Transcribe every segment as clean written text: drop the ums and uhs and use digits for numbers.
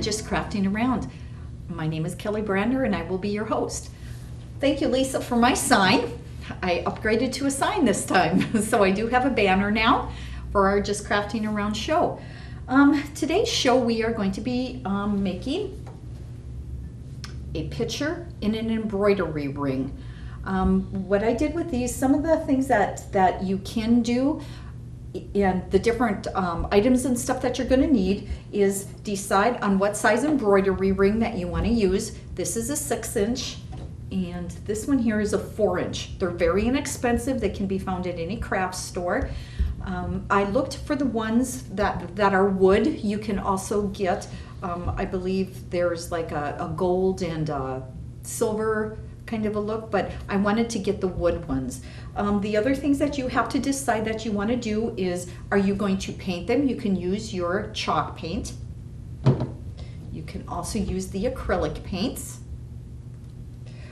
Just Crafting Around. My name is Kelly Brander and I will be your host. Thank you, Lisa, for my sign. I upgraded to a sign this time, so I do have a banner now for our Just Crafting Around show. Today's show we are going to be making a picture in an embroidery ring. What I did with these, some of the things that you can do and the different items and stuff that you're going to need is decide on what size embroidery ring that you want to use. This is a 6-inch and this one here is a 4-inch. They're very inexpensive. They can be found at any craft store. I looked for the ones that are wood. You can also get, I believe there's like a gold and a silver kind of a look, but I wanted to get the wood ones. The other things that you have to decide that you want to do is, are you going to paint them? You can use your chalk paint. You can also use the acrylic paints.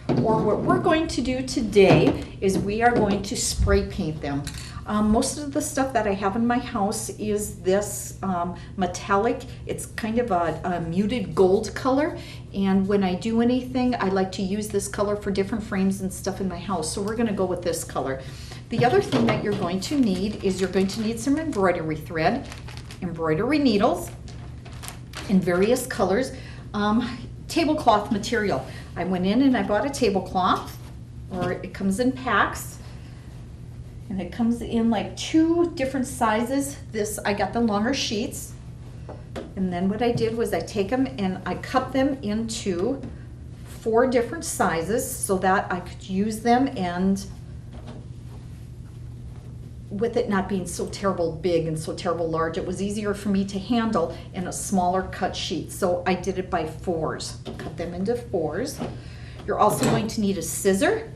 Or what we're going to do today is we are going to spray paint them. Most of the stuff that I have in my house is this metallic. It's kind of a muted gold color, and when I do anything I like to use this color for different frames and stuff in my house, so we're going to go with this color. The other thing that you're going to need is you're going to need some embroidery thread, embroidery needles in various colors, tablecloth material. I went in and I bought a tablecloth, or it comes in packs. And it comes in like 2 different sizes. This, I got the longer sheets. And then what I did was I take them and I cut them into 4 different sizes so that I could use them, and with it not being so terrible big and so terrible large, it was easier for me to handle in a smaller cut sheet. So I did it by 4s. Cut them into 4s. You're also going to need a scissor.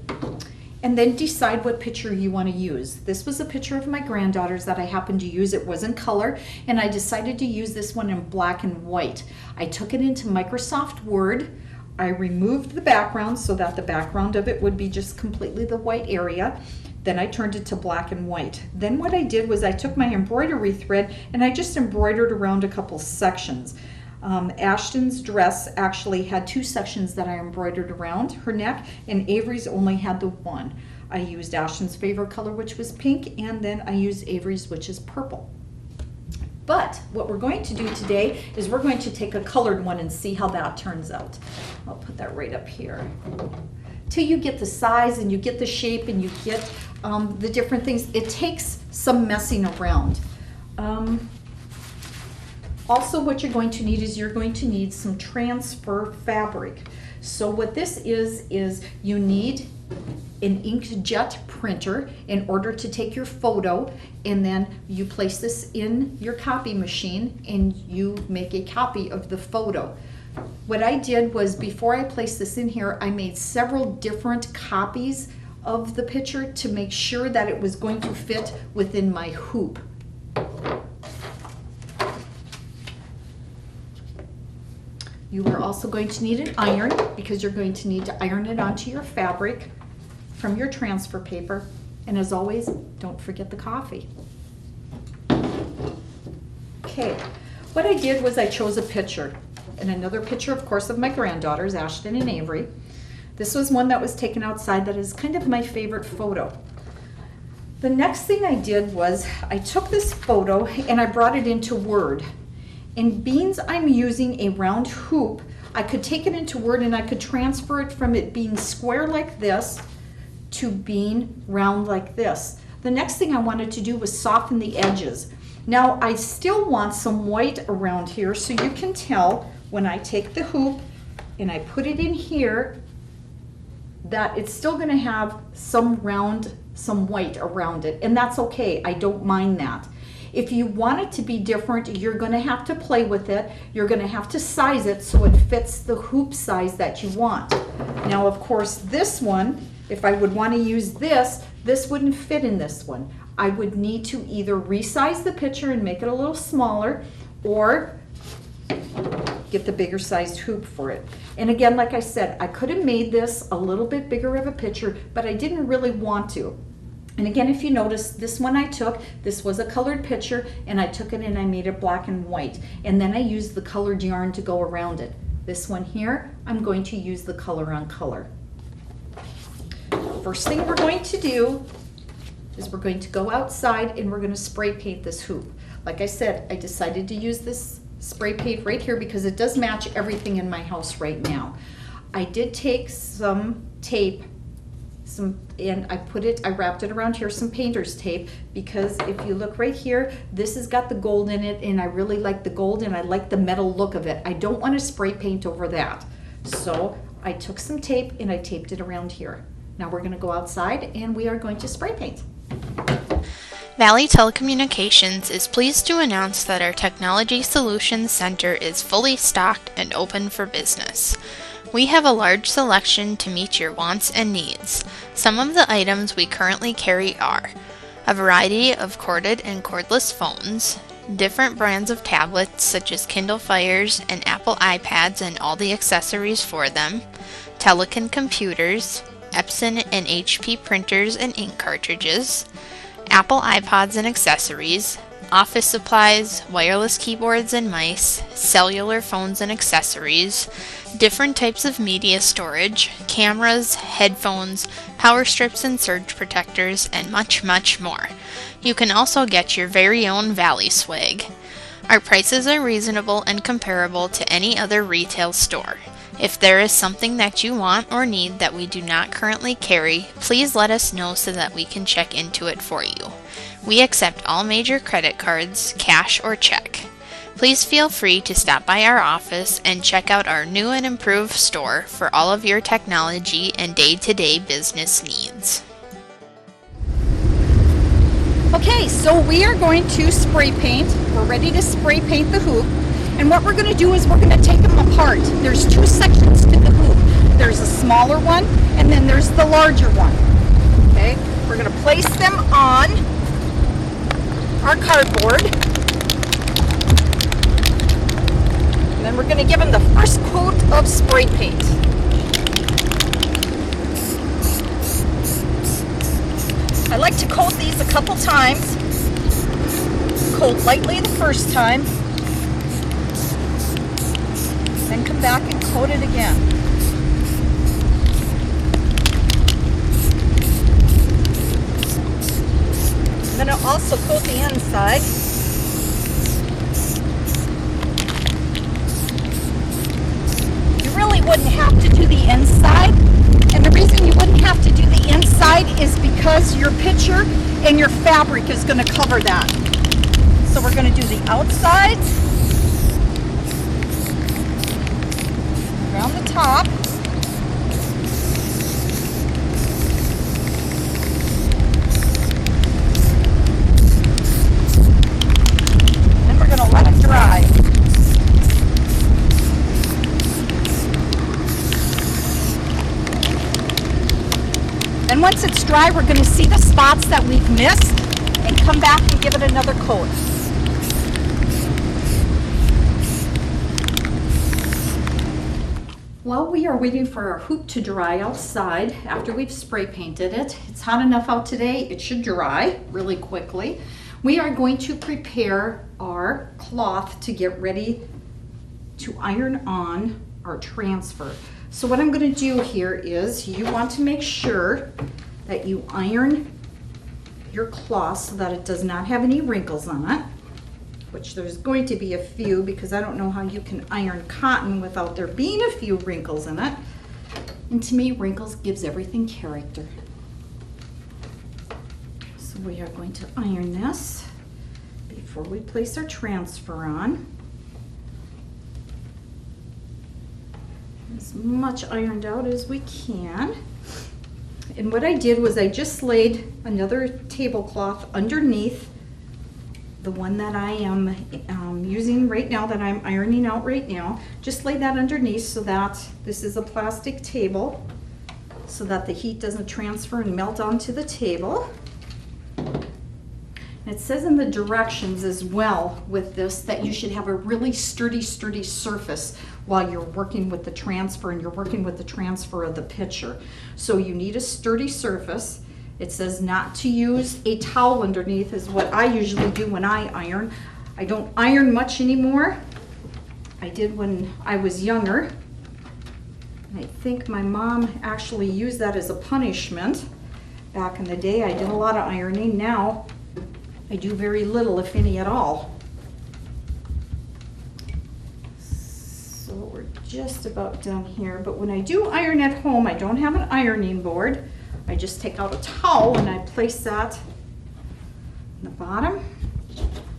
And then decide what picture you want to use. This was a picture of my granddaughters that I happened to use. It was in color, and I decided to use this one in black and white. I took it into Microsoft Word. I removed the background so that the background of it would be just completely the white area. Then I turned it to black and white. Then what I did was I took my embroidery thread and I just embroidered around a couple sections. Ashton's dress actually had 2 sections that I embroidered around her neck, and Avery's only had the 1. I used Ashton's favorite color, which was pink, and then I used Avery's, which is purple. But what we're going to do today is we're going to take a colored one and see how that turns out. I'll put that right up here. Till you get the size and you get the shape and you get the different things, it takes some messing around. Also, what you're going to need is you're going to need some transfer fabric. So what this is you need an inkjet printer in order to take your photo, and then you place this in your copy machine and you make a copy of the photo. What I did was, before I placed this in here, I made several different copies of the picture to make sure that it was going to fit within my hoop. You are also going to need an iron, because you're going to need to iron it onto your fabric from your transfer paper. And as always, don't forget the coffee. Okay, what I did was I chose a picture, and another picture, of course, of my granddaughters, Ashton and Avery. This was one that was taken outside that is kind of my favorite photo. The next thing I did was I took this photo and I brought it into Word. And being I'm using a round hoop, I could take it into Word and I could transfer it from it being square like this to being round like this. The next thing I wanted to do was soften the edges. Now I still want some white around here, so you can tell when I take the hoop and I put it in here that it's still going to have some white around it, and that's okay. I don't mind that. If you want it to be different, you're going to have to play with it. You're going to have to size it so it fits the hoop size that you want. Now, of course, this one, if I would want to use this wouldn't fit in this one. I would need to either resize the picture and make it a little smaller, or get the bigger sized hoop for it. And again, like I said, I could have made this a little bit bigger of a picture, but I didn't really want to. And again, if you notice, this one I took, this was a colored picture, and I took it and I made it black and white. And then I used the colored yarn to go around it. This one here, I'm going to use the color on color. First thing we're going to do is we're going to go outside and we're going to spray paint this hoop. Like I said, I decided to use this spray paint right here because it does match everything in my house right now. I did take some tape, and I wrapped it around here, some painter's tape, because if you look right here, this has got the gold in it, and I really like the gold and I like the metal look of it. I don't want to spray paint over that. So I took some tape and I taped it around here. Now we're going to go outside and we are going to spray paint. Valley Telecommunications is pleased to announce that our Technology Solutions Center is fully stocked and open for business. We have a large selection to meet your wants and needs. Some of the items we currently carry are a variety of corded and cordless phones, different brands of tablets such as Kindle Fires and Apple iPads and all the accessories for them, Telekin computers, Epson and HP printers and ink cartridges, Apple iPods and accessories, office supplies, wireless keyboards and mice, cellular phones and accessories, different types of media storage, cameras, headphones, power strips and surge protectors, and much, much more. You can also get your very own Valley swag. Our prices are reasonable and comparable to any other retail store. If there is something that you want or need that we do not currently carry, please let us know so that we can check into it for you. We accept all major credit cards, cash or check. Please feel free to stop by our office and check out our new and improved store for all of your technology and day-to-day business needs. Okay, so we are going to spray paint. We're ready to spray paint the hoop. And what we're going to do is we're going to take them apart. There's two sections to the hoop. There's a smaller one and then there's the larger one. Okay, we're going to place them on our cardboard. And then we're going to give them the first coat of spray paint. I like to coat these a couple times. Coat lightly the first time. Then come back and coat it again. I'm going to also coat the inside. You really wouldn't have to do the inside. And the reason you wouldn't have to do the inside is because your picture and your fabric is going to cover that. So we're going to do the outside. Around the top. Then we're going to let it dry. Then once it's dry, we're going to see the spots that we've missed and come back and give it another coat. While we are waiting for our hoop to dry outside, after we've spray painted it, it's hot enough out today, it should dry really quickly. We are going to prepare our cloth to get ready to iron on our transfer. So what I'm going to do here is you want to make sure that you iron your cloth so that it does not have any wrinkles on it, which there's going to be a few because I don't know how you can iron cotton without there being a few wrinkles in it. And to me, wrinkles gives everything character. So we are going to iron this before we place our transfer on. As much ironed out as we can. And what I did was I just laid another tablecloth underneath the one that I am using right now, that I'm ironing out right now. Just lay that underneath so that this is a plastic table so that the heat doesn't transfer and melt onto the table. And it says in the directions as well with this that you should have a really sturdy surface while you're working with the transfer and you're working with the transfer of the picture. So you need a sturdy surface. It says not to use a towel underneath is what I usually do when I iron. I don't iron much anymore. I did when I was younger. I think my mom actually used that as a punishment. Back in the day, I did a lot of ironing. Now, I do very little, if any at all. So we're just about done here. But when I do iron at home, I don't have an ironing board. I just take out a towel and I place that in the bottom.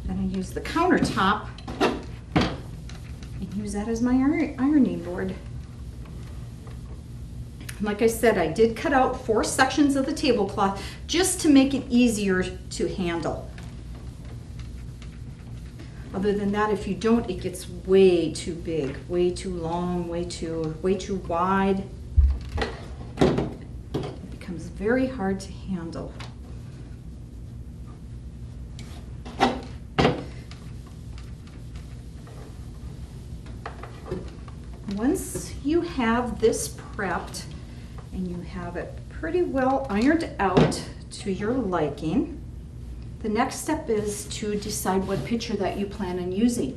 Then I use the countertop and use that as my ironing board. Like I said, I did cut out 4 sections of the tablecloth just to make it easier to handle. Other than that, if you don't, it gets way too big, way too long, way too wide. It becomes very hard to handle. Once you have this prepped, and you have it pretty well ironed out to your liking, the next step is to decide what picture that you plan on using.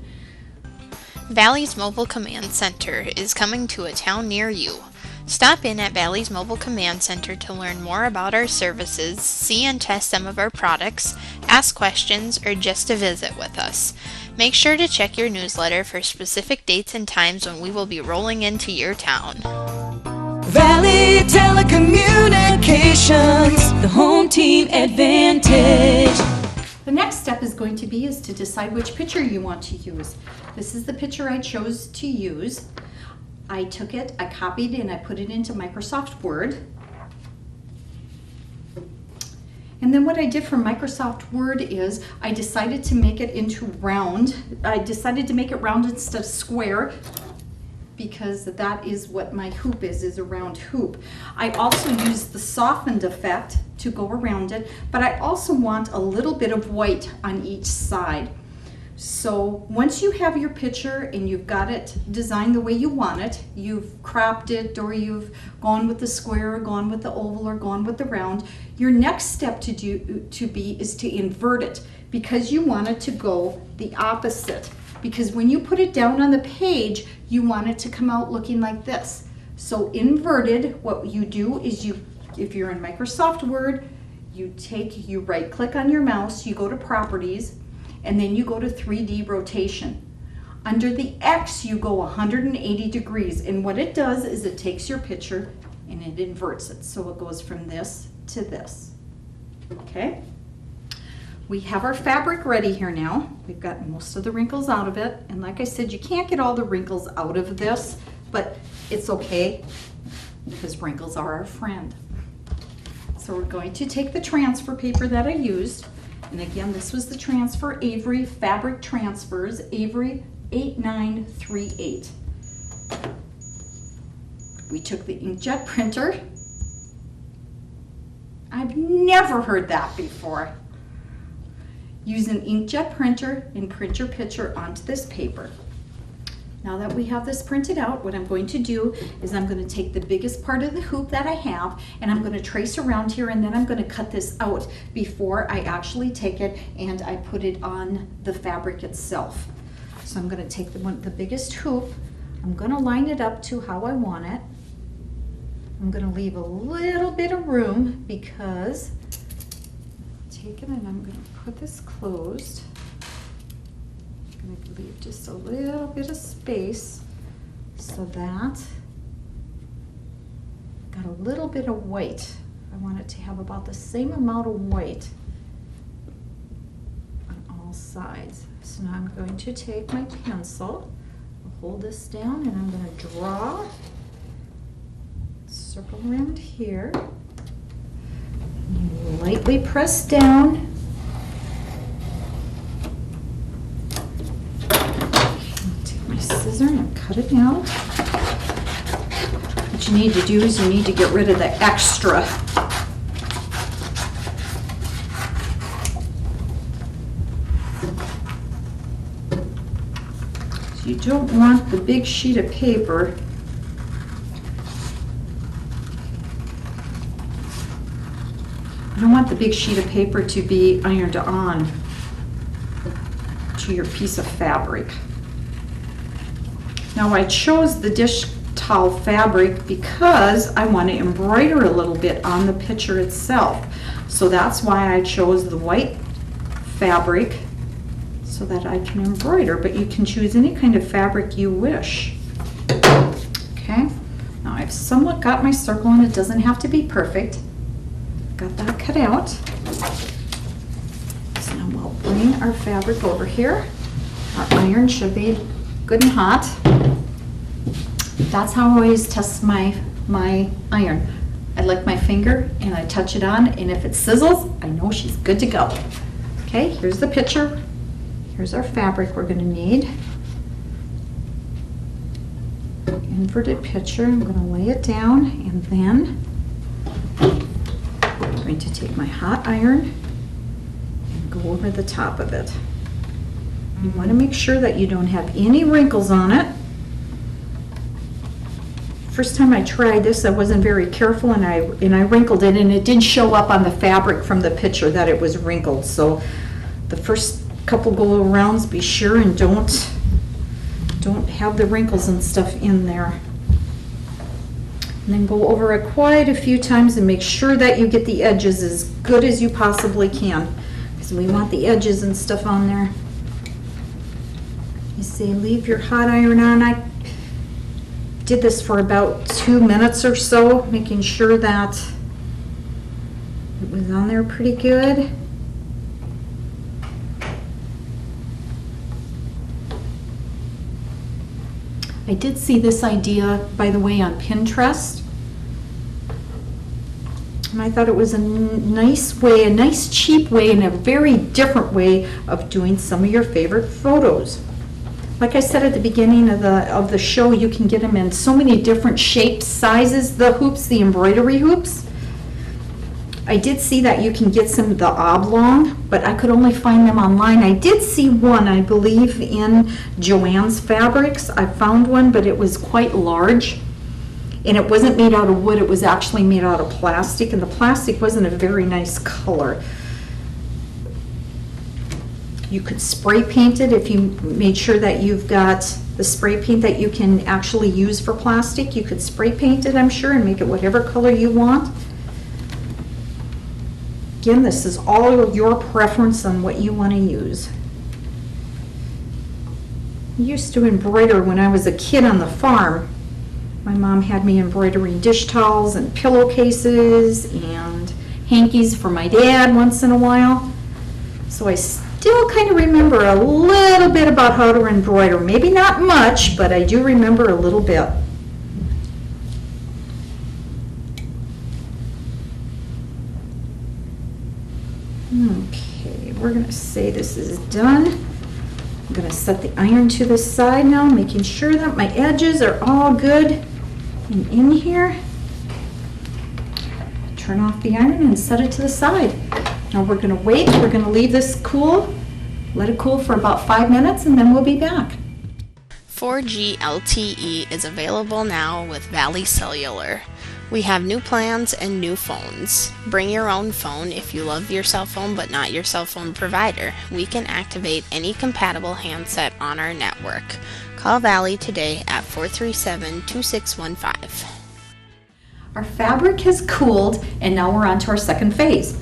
Valley's Mobile Command Center is coming to a town near you. Stop in at Valley's Mobile Command Center to learn more about our services, see and test some of our products, ask questions, or just to visit with us. Make sure to check your newsletter for specific dates and times when we will be rolling into your town. Valley Telecommunications, the home team advantage. The next step is going to be to decide which picture you want to use. This is the picture I chose to use. I took it, I copied, and I put it into Microsoft Word. And then what I did for Microsoft Word is I decided to make it into round. I decided to make it round instead of square, because that is what my hoop is a round hoop. I also used the softened effect to go around it, but I also want a little bit of white on each side. So once you have your picture and you've got it designed the way you want it, you've cropped it, or you've gone with the square, or gone with the oval, or gone with the round, your next step is to invert it, because you want it to go the opposite. Because when you put it down on the page, you want it to come out looking like this. So inverted, what you do is if you're in Microsoft Word, you right click on your mouse, you go to Properties, and then you go to 3D Rotation. Under the X, you go 180 degrees, and what it does is it takes your picture and it inverts it. So it goes from this to this, okay? We have our fabric ready here now. We've got most of the wrinkles out of it. And like I said, you can't get all the wrinkles out of this, but it's okay because wrinkles are our friend. So we're going to take the transfer paper that I used. And again, this was the transfer Avery Fabric Transfers, Avery 8938. We took the inkjet printer. I've never heard that before. Use an inkjet printer and print your picture onto this paper. Now that we have this printed out, what I'm going to do is I'm going to take the biggest part of the hoop that I have and I'm going to trace around here, and then I'm going to cut this out before I actually take it and I put it on the fabric itself. So I'm going to take the biggest hoop, I'm going to line it up to how I want it. I'm going to leave a little bit of room because take it and I'm going to put this closed. I'm going to leave just a little bit of space so that got a little bit of white. I want it to have about the same amount of white on all sides. So now I'm going to take my pencil, hold this down, and I'm going to draw, circle around here. Lightly press down. Take my scissors and cut it down. What you need to do is you need to get rid of the extra. So you don't want the big sheet of paper I don't want the big sheet of paper to be ironed on to your piece of fabric. Now I chose the dish towel fabric because I want to embroider a little bit on the picture itself. So that's why I chose the white fabric, so that I can embroider, but you can choose any kind of fabric you wish. Okay, now I've somewhat got my circle, and it doesn't have to be perfect. Got that cut out. So now we'll bring our fabric over here. Our iron should be good and hot. That's how I always test my iron. I lick my finger and I touch it on, and if it sizzles, I know she's good to go. Okay, here's the picture. Here's our fabric we're going to need. Inverted picture. I'm going to lay it down, and then I'm going to take my hot iron and go over the top of it. You want to make sure that you don't have any wrinkles on it. First time I tried this, I wasn't very careful, and I wrinkled it, and it did show up on the fabric from the picture that it was wrinkled. So the first couple go arounds, be sure and don't have the wrinkles and stuff in there. And then go over it quite a few times and make sure that you get the edges as good as you possibly can, because we want the edges and stuff on there. You say leave your hot iron on. I did this for about 2 minutes or so, making sure that it was on there pretty good. I did see this idea, by the way, on Pinterest, and I thought it was a nice way, a nice cheap way, and a very different way of doing some of your favorite photos. Like I said at the beginning of the show, you can get them in so many different shapes, sizes, the hoops, the embroidery hoops. I did see that you can get some of the oblong, but I could only find them online. I did see one, I believe, in Joann's Fabrics. I found one, but it was quite large. And it wasn't made out of wood, it was actually made out of plastic, and the plastic wasn't a very nice color. You could spray paint it if you made sure that you've got the spray paint that you can actually use for plastic. You could spray paint it, I'm sure, and make it whatever color you want. Again, this is all your preference on what you want to use. I used to embroider when I was a kid on the farm. My mom had me embroidering dish towels and pillowcases and hankies for my dad once in a while. So I still kind of remember a little bit about how to embroider. Maybe not much, but I do remember a little bit. Okay, we're going to say this is done. I'm going to set the iron to the side now, making sure that my edges are all good and in here. Turn off the iron and set it to the side. Now we're going to wait. We're going to leave this cool, let it cool for about 5 minutes, and then we'll be back. 4G LTE is available now with Valley Cellular. We have new plans and new phones. Bring your own phone if you love your cell phone but not your cell phone provider. We can activate any compatible handset on our network. Call Valley today at 437-2615. Our fabric has cooled, and now we're on to our second phase.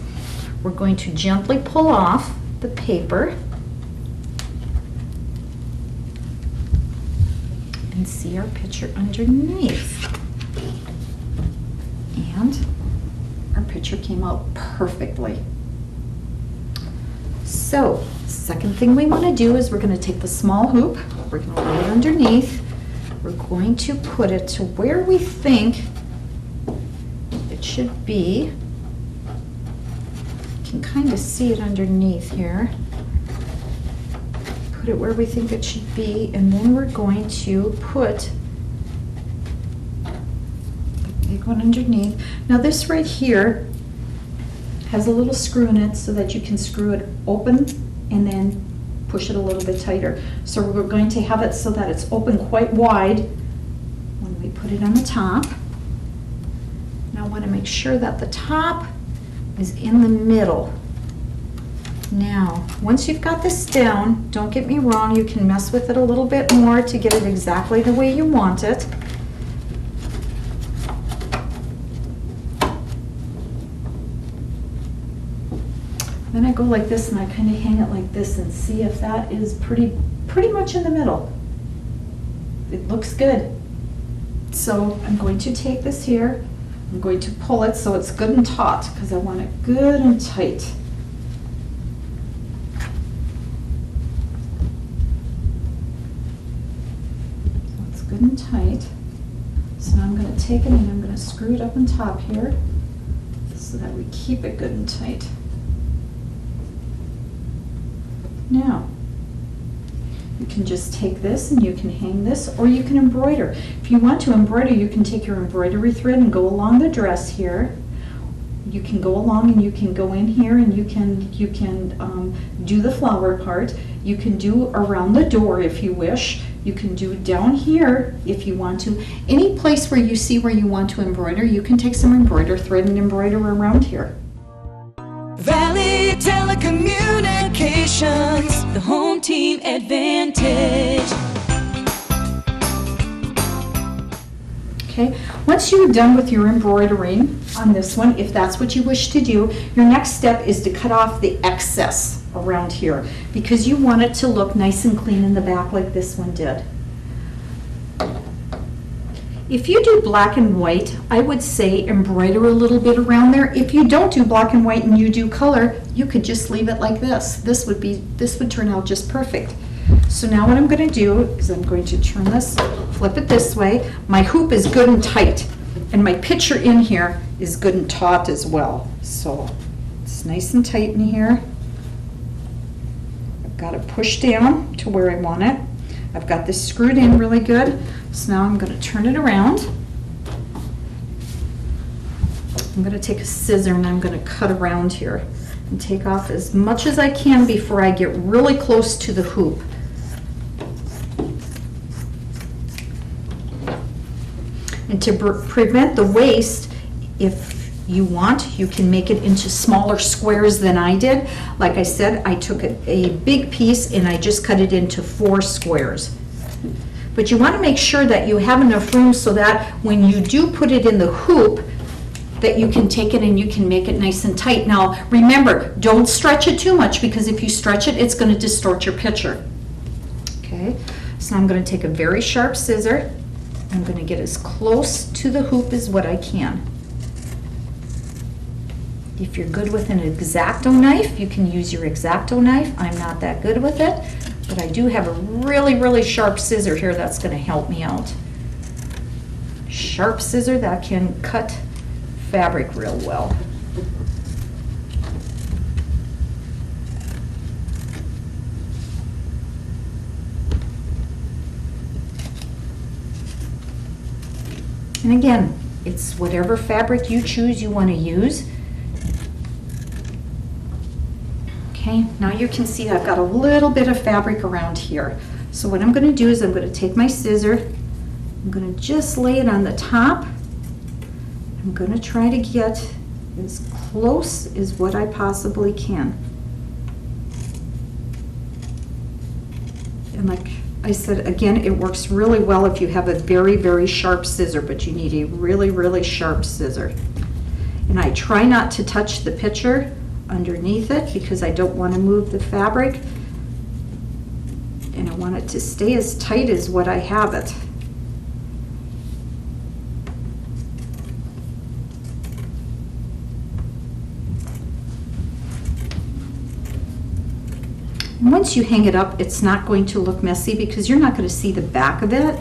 We're going to gently pull off the paper and see our picture underneath. And our picture came out perfectly. So, second thing we want to do is we're going to take the small hoop, we're going to lay it underneath, we're going to put it to where we think it should be. You can kind of see it underneath here. Put it where we think it should be, and then we're going to put big one underneath. Now this right here has a little screw in it so that you can screw it open and then push it a little bit tighter. So we're going to have it so that it's open quite wide when we put it on the top. Now I want to make sure that the top is in the middle. Now, once you've got this down, don't get me wrong, you can mess with it a little bit more to get it exactly the way you want it. Then I go like this and I kind of hang it like this and see if that is pretty much in the middle. It looks good. So I'm going to take this here, I'm going to pull it so it's good and taut because I want it good and tight. So it's good and tight. So now I'm going to take it and I'm going to screw it up on top here so that we keep it good and tight. Now, you can just take this and you can hang this, or you can embroider. If you want to embroider, you can take your embroidery thread and go along the dress here. You can go along and you can go in here and you can do the flower part. You can do around the door if you wish. You can do down here if you want to. Any place where you see where you want to embroider, you can take some embroider thread and embroider around here. Valley Telecommunications, the home team advantage. Okay, once you're done with your embroidering on this one, if that's what you wish to do, your next step is to cut off the excess around here because you want it to look nice and clean in the back like this one did. If you do black and white, I would say embroider a little bit around there. If you don't do black and white and you do color, you could just leave it like this. This would turn out just perfect. So now what I'm going to do is I'm going to turn this, flip it this way. My hoop is good and tight, and my picture in here is good and taut as well. So it's nice and tight in here. I've got it pushed down to where I want it. I've got this screwed in really good. So now I'm going to turn it around. I'm going to take a scissor and I'm going to cut around here and take off as much as I can before I get really close to the hoop. And to prevent the waste, if you want, you can make it into smaller squares than I did. Like I said, I took a big piece and I just cut it into 4 squares. But you want to make sure that you have enough room so that when you do put it in the hoop, that you can take it and you can make it nice and tight. Now, remember, don't stretch it too much because if you stretch it, it's going to distort your picture. Okay, so I'm going to take a very sharp scissor. I'm going to get as close to the hoop as what I can. If you're good with an X-Acto knife, you can use your X-Acto knife. I'm not that good with it, but I do have a really, really sharp scissor here that's going to help me out. Sharp scissor that can cut fabric real well. And again, it's whatever fabric you choose you want to use. Okay, now you can see I've got a little bit of fabric around here. So what I'm going to do is I'm going to take my scissor, I'm going to just lay it on the top. I'm going to try to get as close as what I possibly can. And like I said, again, it works really well if you have a very, very sharp scissor, but you need a really, really sharp scissor. And I try not to touch the picture underneath it because I don't want to move the fabric. And I want it to stay as tight as what I have it. Once you hang it up, it's not going to look messy because you're not going to see the back of it.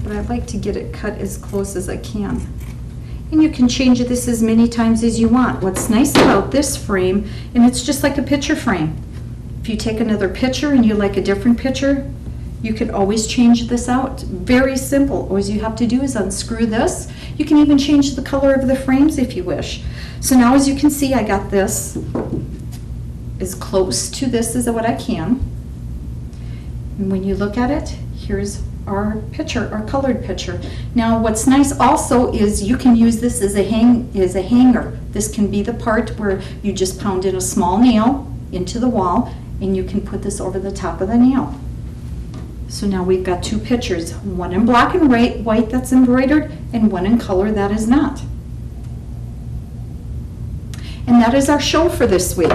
But I like to get it cut as close as I can. And you can change this as many times as you want. What's nice about this frame, and it's just like a picture frame. If you take another picture and you like a different picture, you can always change this out. Very simple. All you have to do is unscrew this. You can even change the color of the frames if you wish. So now as you can see, I got this as close to this as what I can. And when you look at it, here's our picture, our colored picture. Now what's nice also is you can use this as a hanger. This can be the part where you just pound in a small nail into the wall and you can put this over the top of the nail. So now we've got two pictures, one in black and white that's embroidered and one in color that is not. And that is our show for this week.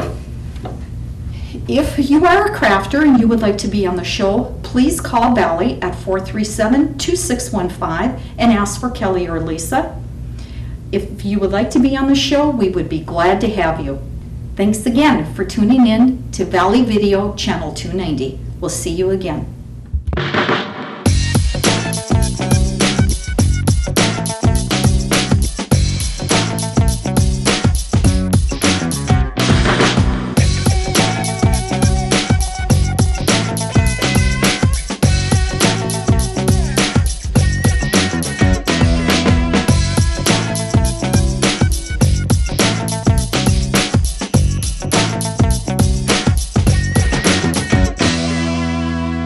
If you are a crafter and you would like to be on the show, please call Valley at 437-2615 and ask for Kelly or Lisa. If you would like to be on the show, we would be glad to have you. Thanks again for tuning in to Valley Video Channel 290. We'll see you again.